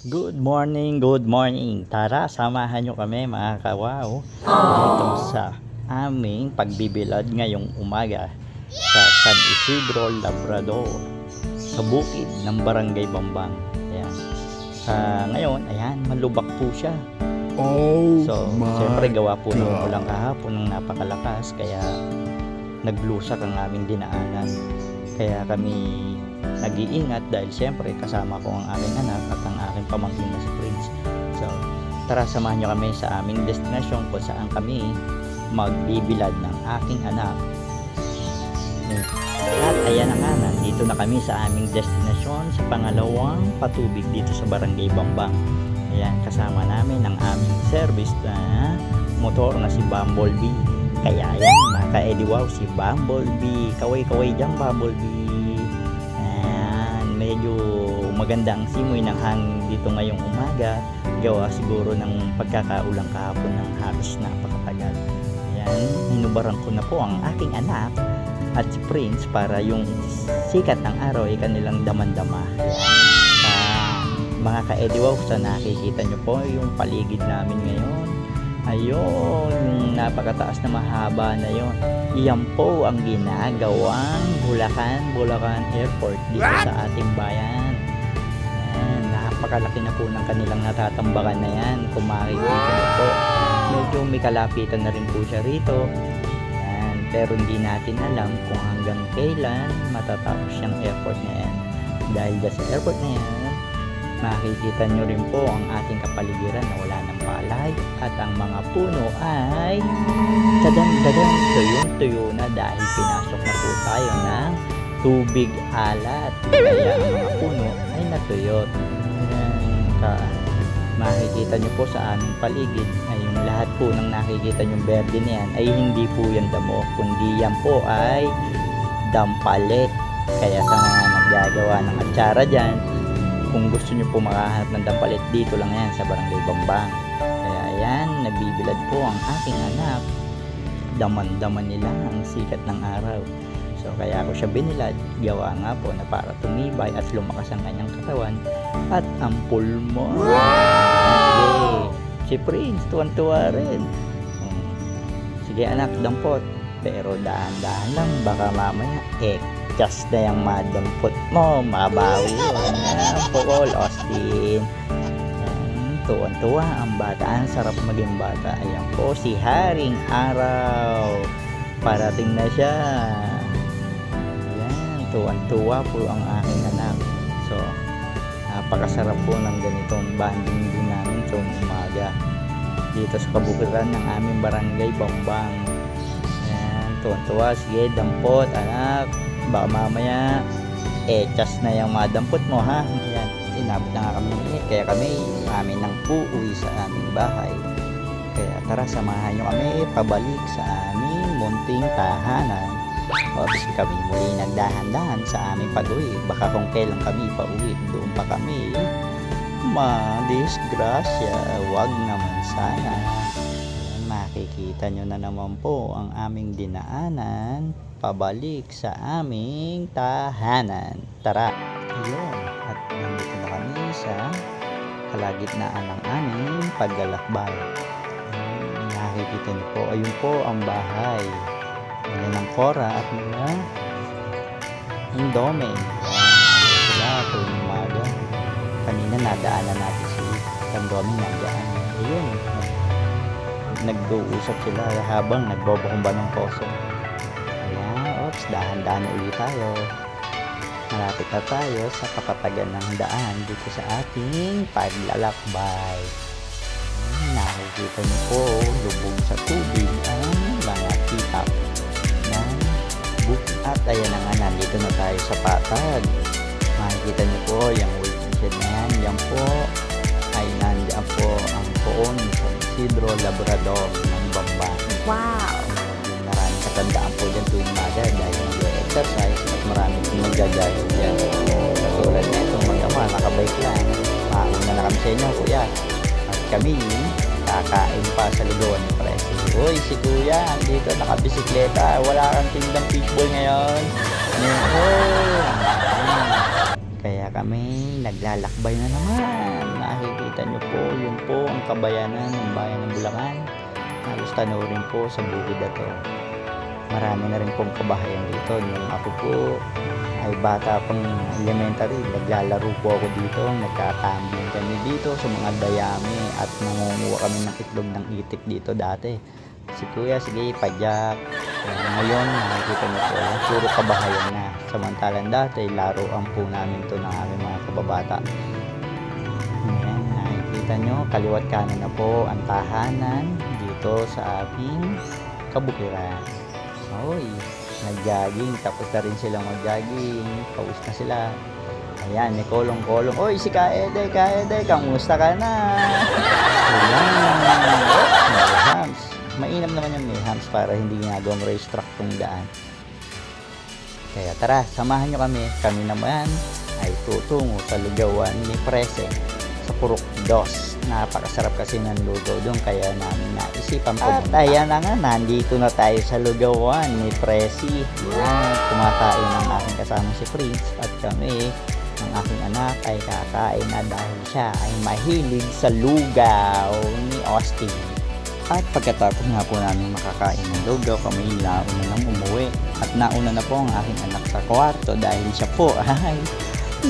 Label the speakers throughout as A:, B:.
A: Good morning, good morning. Tara, samahan nyo kami mga kawaw dito sa aming pagbibilad ngayong umaga sa San Isidro, Labrador, sa bukid ng Barangay Bambang. Ayan. Ngayon, ayan, malubak po siya. So, siyempre gawa po ng ulang kahapon ng napakalakas, kaya naglusak ang aming dinaanan. Kaya kami nag-iingat dahil siyempre kasama ko ang aking anak at ang aking pamangkin na si Prince. So, tara samahan nyo kami sa aming destinasyon kung saan kami magbibilad ng aking anak. At ayan na nga, nandito na kami sa aming destinasyon sa pangalawang patubig dito sa Barangay Bambang. Ayan, kasama namin ang aming service na motor na si Bumblebee. Kaya ayan, mga ka-Ediwaw, si Bumblebee. Kaway-kaway dyan, Bumblebee. Ayan, medyo maganda ang simoy ng hangin dito ngayong umaga. Gawa siguro ng pagkakaulang kahapon ng halos napakatagal. Ayan, hinubaran ko na po ang aking anak at si Prince para yung sikat ng araw ay kanilang damandama. Mga ka-Ediwaw, sa nakikita nyo po yung paligid namin ngayon. Ayun, yung napakataas na mahaba na yon. Iyan po ang ginagawang Bulacan Airport dito sa ating bayan. Ayan, napakalaki na po ng kanilang natatambakan na yan. Kung makikita nyo po, medyo may kalapitan na rin po siya rito. Ayan, pero hindi natin alam kung hanggang kailan matatapos yung airport na yan. Dahil sa airport na yan, makikita nyo rin po ang ating kapaligiran na wala ng palay at ang mga puno ay tuyong-tuyo na dahil pinasok na po tayo ng tubig alat. Kaya ang mga puno ay natuyot. Makikita nyo po sa aming paligid ay yung lahat po ng nakikita nyo berde na yan ay hindi po yan damo, kundi yan po ay dampalit. Kaya sa mga naggagawa ng atsara dyan, kung gusto nyo po makahanap ng dampalit, dito lang yan sa Barangay Bambang. Kaya ayan, nagbibilad po ang aking anak. Daman-daman nila ang sikat ng araw. So kaya ako siya binilad, gawa nga po na para tumibay at lumakas ang kanyang katawan at ang pulmon. Sige, si Prince, tuwan-tuwa rin. Sige anak, dampot. Pero dahan-dahan lang, baka mamaya just na yung madampot mo, mabawi yun. Paul Austin. Tuwan-tuwa ang bata. Ang sarap maging bata. Ayan po si Haring Araw. Parating na siya. Ayan, tuwan-tuwa po ang aking anak. So, napakasarap po ng ganitong banding din namin sa umaga dito sa kabukiran ng aming Barangay Bambang. Ayan, tuwan-tuwa. Sige, dampot anak, baka mamaya just na yung madampot mo ha. Ayan, inabot na nga kami ng init, kaya kami amin nang uuwi sa aming bahay. Kaya tara, samahan nyo kami pabalik sa aming munting tahanan. Tapos kami muli nagdahan-dahan sa aming pag-uwi. Baka kung kailan kami pauwi, doon pa kami madisgrasya. Wag naman sana. Makikita nyo na naman po ang aming dinaanan pabalik sa aming tahanan. Tara! Ayun, at nandito na kami sa kalagitnaan ng aming paglalakbay. Nakikita nyo po, ayun po ang bahay. Ayan ang Cora at mga Indome. Ayan sila tuwing umaga. Kanina nadaanan natin si Indome, nadaan. Ayun, nag-uusap sila habang nagbobomba ng poso. Ayan, oops, dahan-dahan ulit tayo. Malapit na tayo sa kapatagan ng daan dito sa ating paglalakbay. Nakikita niyo po, lubog sa tubig ang mga titap ng bukid. At ayan na nga, nandito na tayo sa patag. Makikita niyo po yung waiting shed na yan. Yan po ay nandiyan po ang poon sa Isidro, Labrador ng Bambang.
B: Wow!
A: Maraming katandaan po dyan tuwing umaga dahil mag-exercise at maraming magagayod dyan. Katulad na itong mga nakabike lang. Mauna na kami sa inyo, kuya. At kami, kakain pa sa lugawan ni Presi. Uy, si kuya, dito nakabisikleta. Wala kang tindang fishball ngayon. Kaya kami naglalakbay na naman. nyo po, yun po ang kabayanan ng bayan ng Bulacan. Halos tanoorin po sa bukid na to. Marami na rin pong kabahayan dito. Nung ako po ay bata pang elementary, naglalaro po ako dito. Nagkatambling kami dito sa mga dayami at nangunguha kami ng itlog ng itik dito dati. Si Kuya, sige, padyak. Ngayon, nakikita niyo po, puro kabahayan na. Samantalang dati, laruan po namin to ng aming mga kababata. Ayan, nakikita nyo, kaliwat kanan na po ang tahanan dito sa aming kabukiran. Oy, nag-jogging, tapos na rin sila mag-jogging, pawis na sila. Ayan, may kolong-kolong. Oy, si Kaede, kamusta ka na? Ayan, may hams. Mainam naman yung may hams para hindi ginagawang racetrack tong daan. Kaya tara, samahan nyo kami. Kami naman ay tutungo sa lugawan ni Prese sa Purok 2. Napakasarap kasi ng lugaw doon, kaya namin naisipan pumunta. At ayan na nga, nandito na tayo sa lugawan ni Presi. Yan, kumakain ng aking kasama si Prince at kami, ang aking anak ay kakain na dahil siya ay mahilig sa lugaw ni Austin. At pagkatapos nga po namin makakain ng lugaw, kami nauna nang umuwi. At nauna na po ang aking anak sa kwarto dahil siya po ay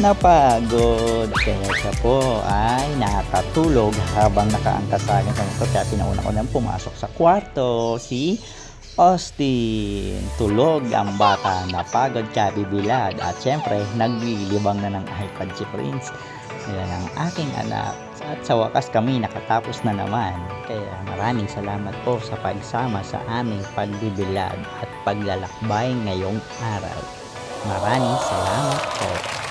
A: napagod. Kaya siya po ay nakatulog habang nakaangkas sa akin sa motor. Kaya pinauna ko nang pumasok sa kwarto si Austin. Tulog ang bata, napagod, kaya bibilad. At syempre, naglilibang na ng iPad si Prince. Ayan ang aking anak. At sa wakas kami nakatapos na naman. Kaya maraming salamat po sa pagsama sa aming pagbibilad at paglalakbay ngayong araw. Maraming salamat po.